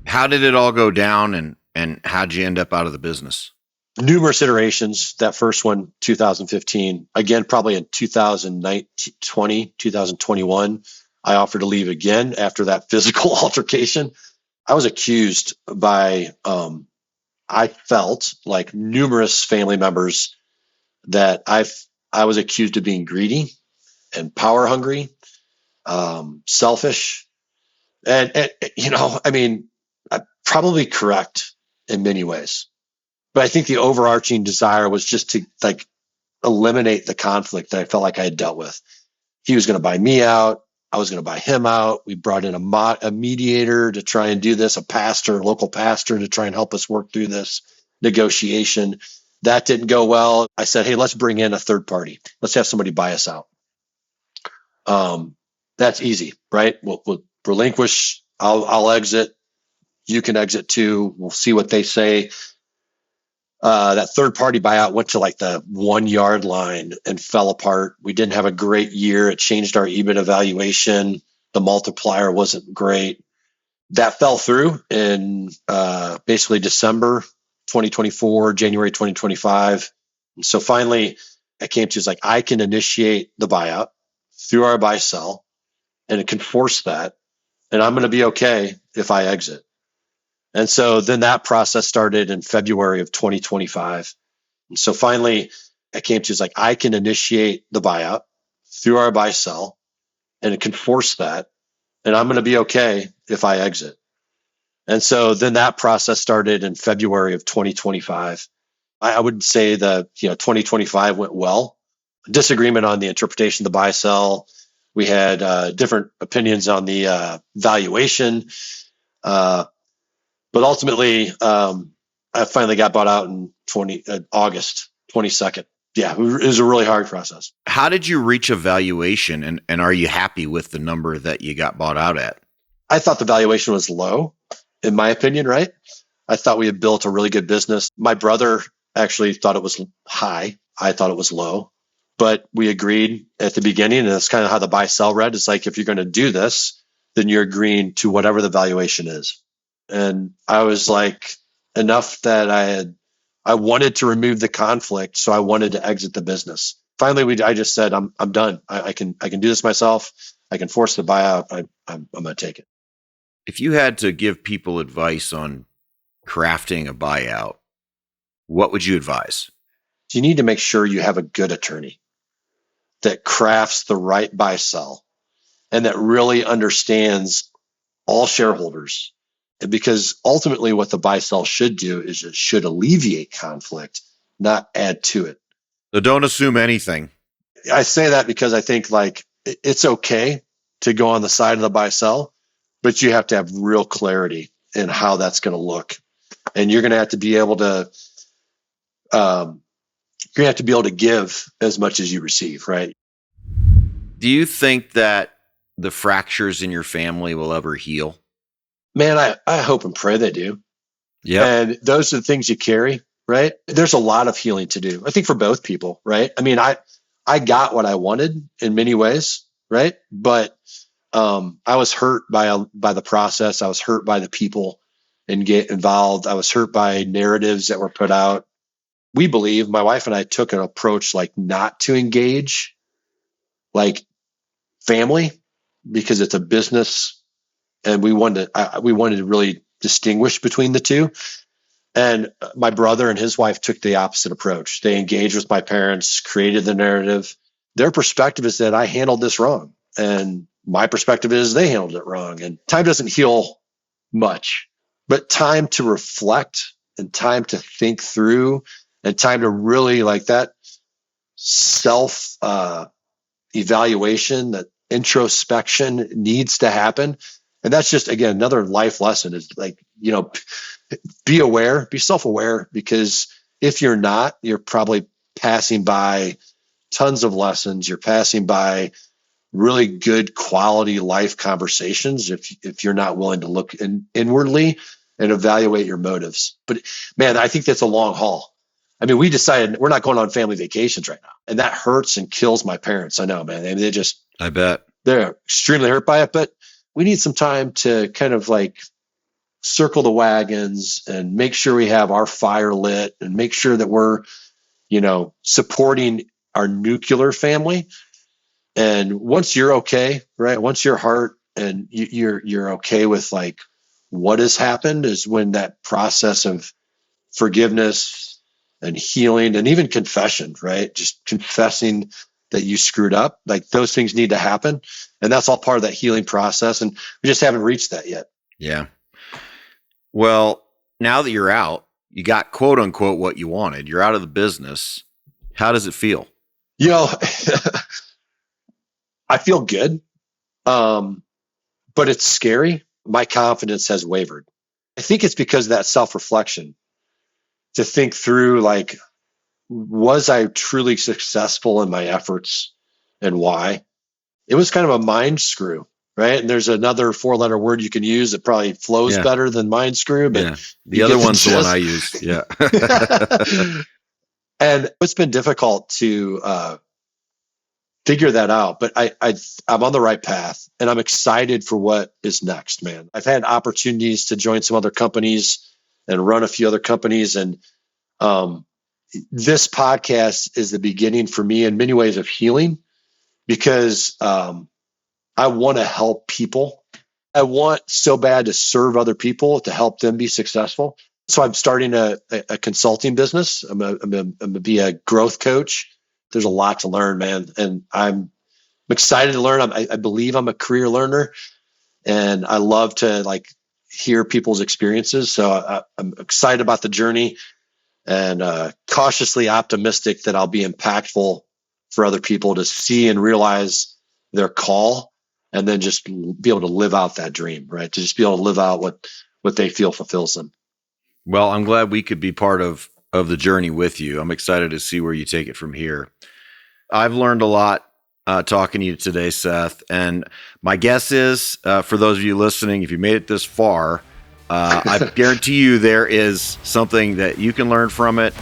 How did it all go down and how'd you end up out of the business? Numerous iterations. That first one, 2015. Again, probably in 2019, 2021, I offered to leave again after that physical altercation. I was accused by, I felt like numerous family members that I was accused of being greedy and power hungry, selfish, and I mean, I'm probably correct in many ways, but I think the overarching desire was just to like eliminate the conflict that I felt like I had dealt with. He was going to buy me out. I was going to buy him out. We brought in a mediator to try and do this, a local pastor to try and help us work through this negotiation. That didn't go well. I said, hey, let's bring in a third party. Let's have somebody buy us out. That's easy, right? We'll relinquish. I'll exit. You can exit too. We'll see what they say. That third party buyout went to like the 1 yard line and fell apart. We didn't have a great year. It changed our EBIT evaluation. The multiplier wasn't great. That fell through in basically December 2024, January 2025. And so finally, I came to is like, I can initiate the buyout through our buy sell, and it can force that. And I'm going to be okay if I exit. And so then that process started in February of 2025. And so finally, I came to is like, I can initiate the buyout through our buy sell, and it can force that. And I'm going to be okay if I exit. And so then that process started in February of 2025. I would say 2025 went well. Disagreement on the interpretation of the buy sell. We had different opinions on the valuation. But ultimately, I finally got bought out in August 22nd. Yeah, it was a really hard process. How did you reach a valuation, and are you happy with the number that you got bought out at? I thought the valuation was low, in my opinion, right? I thought we had built a really good business. My brother actually thought it was high. I thought it was low, but we agreed at the beginning, and that's kind of how the buy sell read. It's like, if you're going to do this, then you're agreeing to whatever the valuation is. And I was like, enough that I wanted to remove the conflict. So I wanted to exit the business. Finally, I just said, I'm done. I can do this myself. I can force the buyout. I'm going to take it. If you had to give people advice on crafting a buyout, what would you advise? You need to make sure you have a good attorney that crafts the right buy sell and that really understands all shareholders. Because ultimately what the buy sell should do is it should alleviate conflict, not add to it. So don't assume anything. I say that because I think like it's okay to go on the side of the buy sell, but you have to have real clarity in how that's going to look. And you're going to have to be able to, give as much as you receive, right? Do you think that the fractures in your family will ever heal? Man, I hope and pray they do. Yeah. And those are the things you carry, right? There's a lot of healing to do, I think, for both people, right? I mean, I got what I wanted in many ways, right? But I was hurt by the process. I was hurt by the people and get involved. I was hurt by narratives that were put out. We believe, my wife and I took an approach like not to engage like family because it's a business, and we wanted to really distinguish between the two. And my brother and his wife took the opposite approach. They engaged with my parents, created the narrative. Their perspective is that I handled this wrong, and my perspective is they handled it wrong. And time doesn't heal much, but time to reflect and time to think through and time to really like that self evaluation, that introspection needs to happen. And that's just, again, another life lesson is like, be aware, be self-aware, because if you're not, you're probably passing by tons of lessons. You're passing by really good quality life conversations if you're not willing to look inwardly and evaluate your motives. But man, I think that's a long haul. I mean, we decided we're not going on family vacations right now, and that hurts and kills my parents. I know, man. I mean, I bet they're extremely hurt by it, but we need some time to kind of like circle the wagons and make sure we have our fire lit and make sure that we're, supporting our nuclear family. And once you're okay, right? Once your heart and you're okay with like what has happened, is when that process of forgiveness and healing and even confession, right? Just confessing that you screwed up, like those things need to happen. And that's all part of that healing process. And we just haven't reached that yet. Yeah. Well, now that you're out, you got quote unquote what you wanted. You're out of the business. How does it feel? I feel good. But it's scary. My confidence has wavered. I think it's because of that self-reflection, to think through, like, was I truly successful in my efforts and why? It was kind of a mind screw, right? And there's another 4-letter word you can use that probably flows better than mind screw, but the other one's the one I use. Yeah. And it's been difficult to figure that out, but I'm on the right path, and I'm excited for what is next, man. I've had opportunities to join some other companies and run a few other companies, and this podcast is the beginning for me in many ways of healing, because I want to help people. I want so bad to serve other people, to help them be successful. So I'm starting a consulting business. I'm going to be a growth coach. There's a lot to learn, man. And I'm excited to learn. I believe I'm a career learner, and I love to like hear people's experiences. So I'm excited about the journey, and cautiously optimistic that I'll be impactful for other people to see and realize their call, and then just be able to live out that dream, right? To just be able to live out what they feel fulfills them. Well, I'm glad we could be part of the journey with you. I'm excited to see where you take it from here. I've learned a lot talking to you today, Seth. And my guess is, for those of you listening, if you made it this far, I guarantee you there is something that you can learn from it.